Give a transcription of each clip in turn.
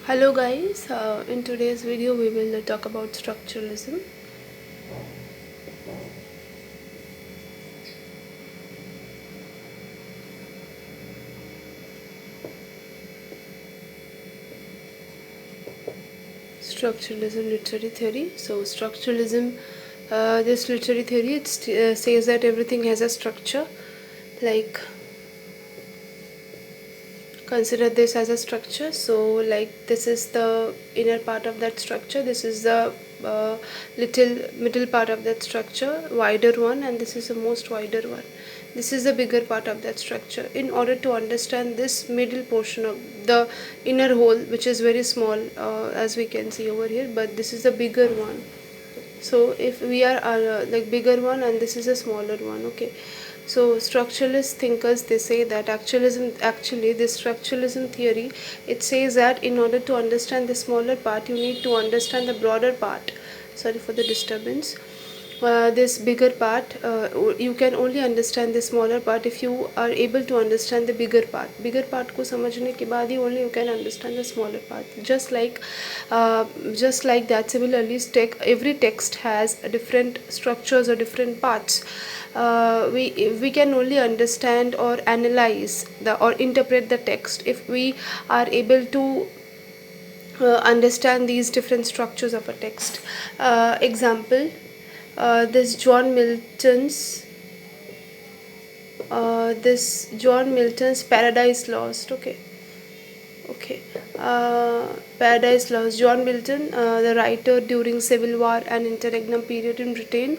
Hello guys, in today's video we will talk about structuralism. Structuralism literary theory. So structuralism, this literary theory, it says that everything has a structure. Like, consider this as a structure. So like, this is the inner part of that structure, this is the little middle part of that structure, wider one, and this is the most wider one. This is the bigger part of that structure. In order to understand this middle portion of the inner whole, which is very small, as we can see over here, but this is the bigger one. So if we are like bigger one and this is a smaller one, okay. So structuralist thinkers, they say that actually this structuralism theory, it says that in order to understand the smaller part, you need to understand the broader part. Sorry for the disturbance. This bigger part, you can only understand the smaller part if you are able to understand the bigger part को समझने के बाद ही only you can understand the smaller part. Just like that, similarly every text has different structures or different parts. We can only understand or analyze or interpret the text if we are able to understand these different structures of a text. Example, this John Milton's Paradise Lost. Okay. Paradise Lost. John Milton, the writer during Civil War and interregnum period in Britain.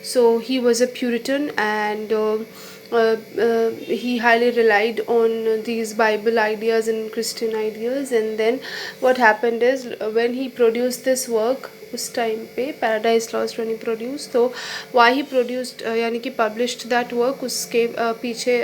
So he was a Puritan, and he highly relied on these Bible ideas and Christian ideas. And then what happened is, when he produced this work, उस time पे paradise lost when he produced, तो why he produced यानी कि published that work, उसके पीछे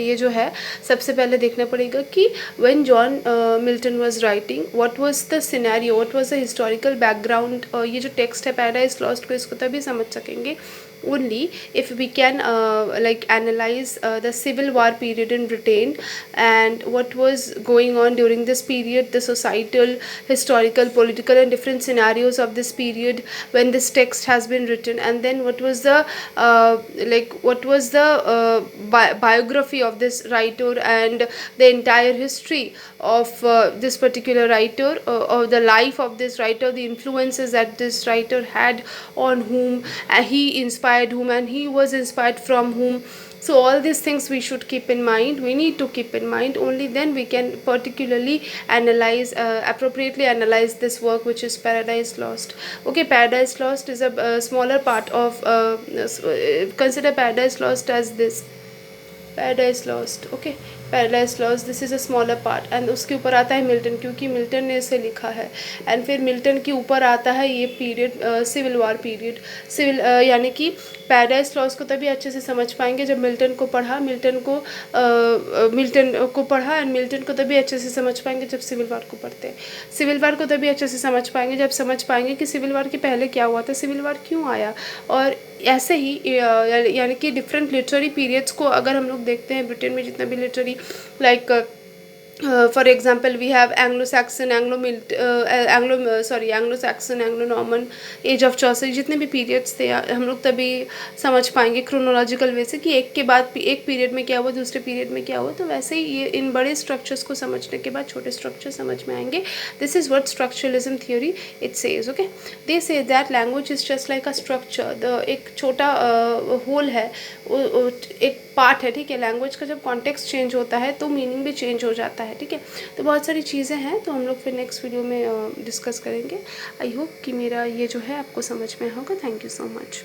ये जो है सबसे पहले देखना पड़ेगा कि when John Milton was writing, what was the scenario, what was the historical background. ये जो text है पैराडाइज लॉस्ट को, इसको तभी समझ सकेंगे only if we can like analyze the civil war period in Britain and what was going on during this period, the societal, historical, political and different scenarios of this period when this text has been written. And then what was the biography of this writer and the entire history of this particular writer, of the life of this writer, the influences that this writer had on whom he inspired whom, and he was inspired from whom. So all these things we should keep in mind, we need to keep in mind, only then we can particularly analyze, appropriately analyze this work, which is Paradise Lost. Okay, Paradise Lost is a smaller part of consider Paradise Lost as this paradise lost. Okay, paradise lost, this is a smaller part, and उसके ऊपर आता है Milton, क्योंकि Milton ने इसे लिखा है. And फिर मिल्टन के ऊपर आता है ये पीरियड, सिविल वार पीरियड. यानी कि पैराडाइज लॉस्ट को तभी अच्छे से समझ पाएंगे जब मिल्टन को पढ़ा एंड मिल्टन को तभी अच्छे से समझ पाएंगे जब सिविल वार को पढ़ते हैं. सिविल वार को तभी अच्छे से समझ पाएंगे जब समझ पाएंगे कि सिविल वार के पहले क्या हुआ था, सिविल वार क्यों आया. और ऐसे ही यानी कि डिफरेंट लिटरेरी पीरियड्स को अगर हम लोग देखते हैं, ब्रिटेन में जितना भी literary like for example we have Anglo-Saxon, Anglo-Norman, age of Chaucer, जितने भी पीरियड्स थे हम लोग तभी समझ पाएंगे क्रोनोलॉजिकल वे से कि एक के बाद एक पीरियड में क्या हुआ, दूसरे पीरियड में क्या हुआ. तो वैसे ही ये इन बड़े स्ट्रक्चर्स को समझने के बाद छोटे स्ट्रक्चर समझ में आएंगे. This is what structuralism theory it says. Okay, they say that language is just like a structure. The एक छोटा होल है, एक पार्ट है, ठीक है. लैंग्वेज का जब कॉन्टेक्स्ट चेंज होता है तो मीनिंग भी चेंज हो जाता है, ठीक है. तो बहुत सारी चीज़ें हैं, तो हम लोग फिर नेक्स्ट वीडियो में डिस्कस करेंगे. आई होप कि मेरा ये जो है आपको समझ में होगा. Thank you so much.